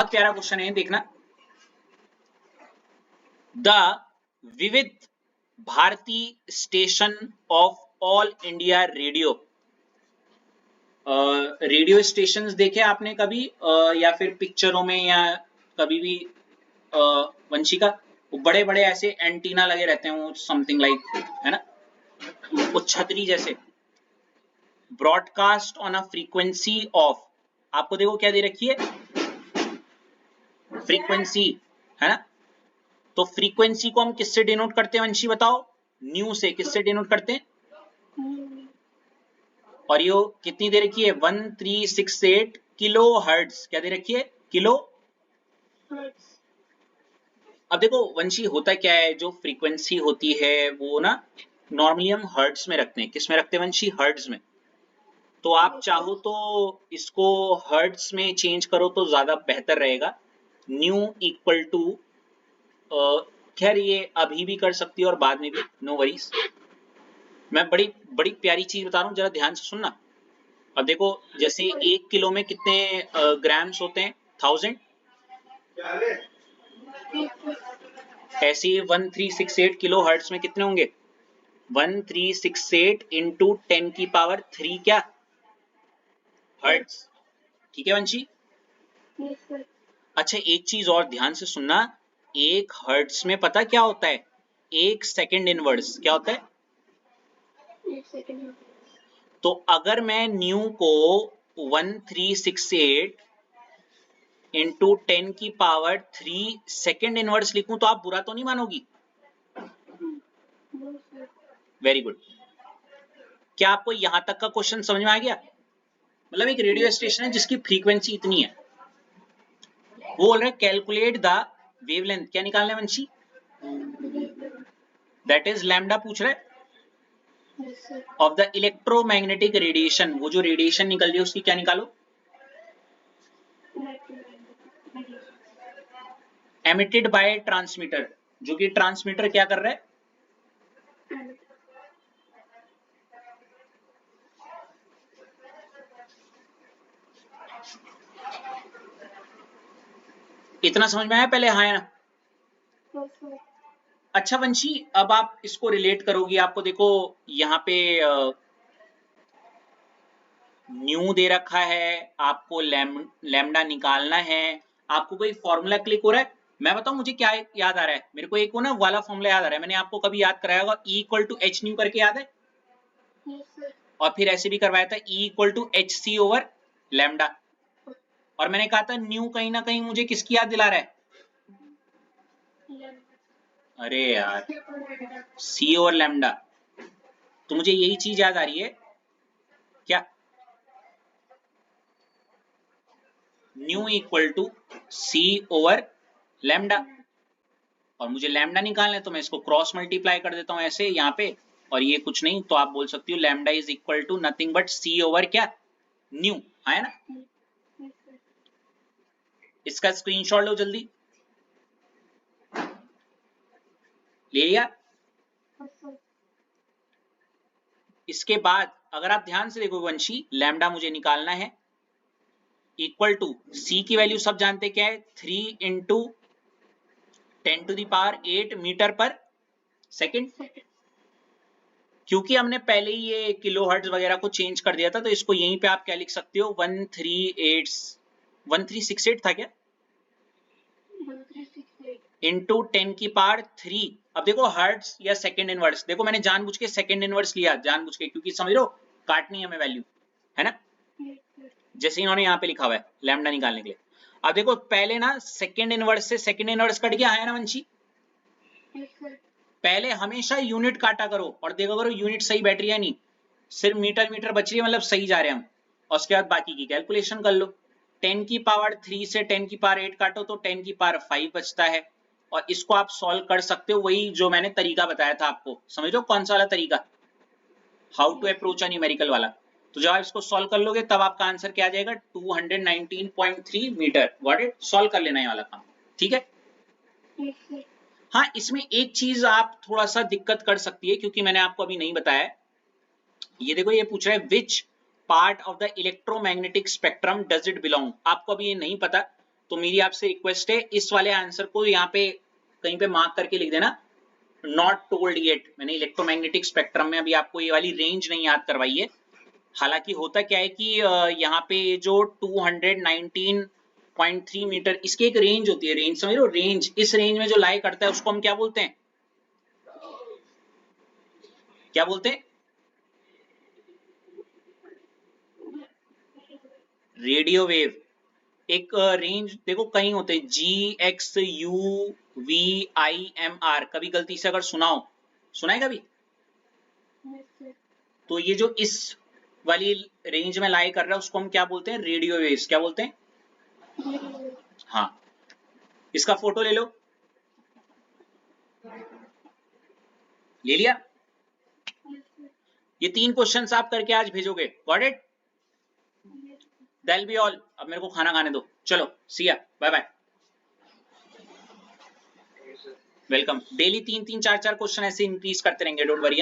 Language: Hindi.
बहुत प्यारा क्वेश्चन है, देखना। The Vividh Bharati station of All India radio. Radio stations देखे आपने कभी या फिर पिक्चरों में या कभी भी वंशिका? वो बड़े बड़े ऐसे एंटीना लगे रहते हैं, वो समथिंग लाइक, है ना, वो छतरी जैसे। Broadcast on a frequency of, आपको देखो क्या दे रखी है, फ्रीक्वेंसी, है ना। तो फ्रीक्वेंसी को हम किससे डिनोट करते हैं वंशी, बताओ? न्यू से। किससे डिनोट करते हैं? और ये कितनी दे रखी है? 1368 किलो हर्ट्ज। क्या दे रखी है? किलो। अब देखो वंशी, होता क्या है, जो फ्रीक्वेंसी होती है वो ना नॉर्मली हम हर्ट्ज में रखते हैं। किस में रखते हैं वंशी? हर्ट्ज में। तो आप चाहो तो इसको हर्ट्ज में चेंज करो तो ज्यादा बेहतर रहेगा। न्यू इक्वल टू, खैर ये अभी भी कर सकती है और बाद में भी, नो वरीज। मैं बड़ी बड़ी प्यारी चीज बता रहा हूँ, जरा ध्यान से सुनना। अब देखो, जैसे 1 किलो में कितने ग्राम्स होते हैं? 1000। ऐसे ही 1368 किलो हर्ट्ज में कितने होंगे? 1368 इंटू 10 की पावर 3 क्या? हर्ट्ज। ठीक है वंशी? अच्छा, एक चीज और ध्यान से सुनना। एक हर्ट्ज में पता क्या होता है? 1 सेकंड इनवर्स। क्या होता है? तो अगर मैं न्यू को 1368 इंटू 10 की पावर 3 सेकंड इनवर्स लिखूं तो आप बुरा तो नहीं मानोगी? Very good. क्या आपको यहां तक का क्वेश्चन समझ में आ गया? मतलब एक रेडियो स्टेशन है जिसकी फ्रीक्वेंसी इतनी है, वो बोल रहे हैं कैलकुलेट द वेवलेंथ। क्या निकालना है वंशी? दैट इज लैम्डा पूछ रहे ऑफ द इलेक्ट्रोमैग्नेटिक रेडिएशन। वो जो रेडिएशन निकल रही है उसकी क्या निकालो? Emitted by transmitter. जो कि ट्रांसमीटर क्या कर रहा है? इतना समझ में आया पहले? हाँ या ना? अच्छा वंशी, अब आप इसको रिलेट करोगी। आपको देखो यहाँ पे न्यू दे रखा है, आपको लैम्डा निकालना है, आपको कोई फॉर्मूला क्लिक हो रहा है। मैं बताऊं मुझे क्या याद आ रहा है? मेरे को एक ना वाला फॉर्मूला याद आ रहा है, मैंने आपको कभी याद कराया होगा, E equal to H nu करके, याद है? और फिर ऐसे भी करवाया था, E equal to H C over lambda. और मैंने कहा था न्यू कहीं ना कहीं मुझे किसकी याद दिला रहा है? अरे यार, सी ओवर लैम्डा। तो मुझे यही चीज याद आ रही है क्या? Nu equal to C over lambda. और मुझे लैम्डा निकालना है तो मैं इसको क्रॉस मल्टीप्लाई कर देता हूं ऐसे यहाँ पे, और ये कुछ नहीं तो आप बोल सकती हो lambda is equal to nothing but C over क्या? न्यू, है ना? इसका स्क्रीनशॉट लो जल्दी, ले लिया? इसके बाद अगर आप ध्यान से देखो वंशी, लैम्डा मुझे निकालना है इक्वल टू सी की वैल्यू सब जानते क्या है? 3 into 10 to the power 8 meter पर सेकेंड। क्योंकि हमने पहले ही ये किलो हर्ट्ज वगैरह को चेंज कर दिया था, तो इसको यहीं पे आप क्या लिख सकते हो? 1368 था क्या? इंटू 10 की पावर 3। अब देखो हर्ट्ज या सेकेंड इनवर्स, देखो मैंने जानबूझ के सेकेंड इनवर्स लिया, जानबूझ के, क्योंकि समझ लो काटनी है हमें वैल्यू, है ना? जैसे इन्होंने यहाँ पे लिखा हुआ है लैम्डा निकालने के लिए। अब देखो पहले ना सेकेंड इनवर्स से सेकेंड इनवर्स कट गया, है ना वंशी? पहले हमेशा यूनिट काटा करो और देखो करो यूनिट सही बैठ रही है नहीं, सिर्फ मीटर मीटर बच रही है, मतलब सही जा रहे हैं हम। और उसके बाद बाकी की कैलकुलेशन कर लो। 10 की पावर 3 से 10 की पावर 8 काटो तो 10 की पावर 5 बचता है। और इसको आप सॉल्व कर सकते हो, वही जो मैंने तरीका बताया था आपको, समझ लो कौन सा वाला तरीका, how to approach a numerical वाला। तो जब आप इसको सॉल्व कर लोगे तब आपका आंसर क्या आ जाएगा? 219.3 मीटर। Got it? सॉल्व कर लेना ये वाला काम, ठीक है? हाँ, इसमें एक चीज आप थोड़ा सा दिक्कत कर सकती है, क्योंकि मैंने आपको अभी नहीं बताया। ये देखो, ये पूछ रहा है which part of the electromagnetic spectrum does it belong. आपको अभी ये नहीं पता, तो मेरी आपसे रिक्वेस्ट है इस वाले आंसर को यहाँ पे कहीं पे मार्क करके लिख देना, नॉट टोल्ड येट। मैंने इलेक्ट्रोमैग्नेटिक स्पेक्ट्रम में अभी आपको ये वाली रेंज नहीं याद करवाई है। हालांकि होता क्या है कि यहाँ पे जो 219.3 मीटर इसकी एक रेंज होती है, रेंज समझ लो, रेंज, इस रेंज में जो लाई करता है उसको हम क्या बोलते हैं, क्या बोलते हैं, रेडियो वेव। एक रेंज देखो कहीं होते हैं GXUVIMR, कभी गलती से अगर सुनाओ, सुना है कभी, तो ये जो इस वाली रेंज में लाई कर रहा है उसको हम क्या बोलते हैं, रेडियो वेव्स। क्या बोलते हैं, हाँ। इसका फोटो ले लो, ले लिया। ये 3 क्वेश्चंस आप करके आज भेजोगे, got it, that be all. अब मेरे को खाना खाने दो, चलो see ya, bye bye, welcome. Daily 3-3 4-4 question ऐसे इंक्रीज करते रहेंगे, डोंट वरी।